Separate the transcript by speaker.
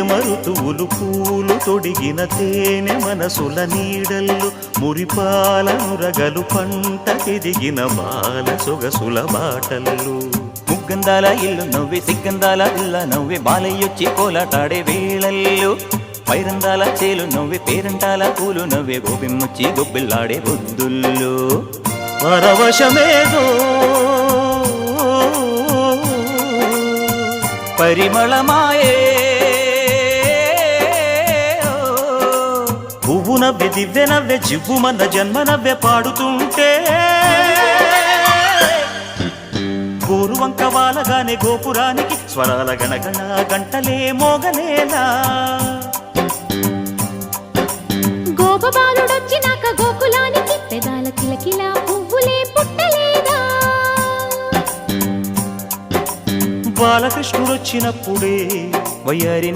Speaker 1: మరుతువులు పూలు తొడిగిన తేనె మనసుల నీడల్లు మురిపాలనురగలు పంటకెదిగిన బాల సొగసుల బాటల్లు
Speaker 2: ముగ్గందాల ఇల్లు నవ్వే సిగ్గందాల ఇల్ల నవ్వే బాలయ్యొచ్చి కోలాటాడే వేళల్లు పైరందాల చేలు నవ్వే పేరంటాల పూలు నవ్వే గోపిమ్మొచ్చి గొబ్బిల్లాడే బొద్దుల్లో
Speaker 1: పరవశమేదో
Speaker 2: పరిమళమాయే
Speaker 1: పువ్వు నవ్వె దివ్వె నవ్వె జివ్వుమన్న జన్మ నవ్వె పాడుతుంటే గోరువంక వాలగానే గోపురానికి స్వరాల గణగణ గంటలే మోగనేలా
Speaker 3: గోపబాలుడొచ్చినాక గోకులానికి పెదాల కిలకిలా పువ్వులే పుట్టలేదా
Speaker 1: బాలకృష్ణుడొచ్చినప్పుడే
Speaker 2: వయ్యారి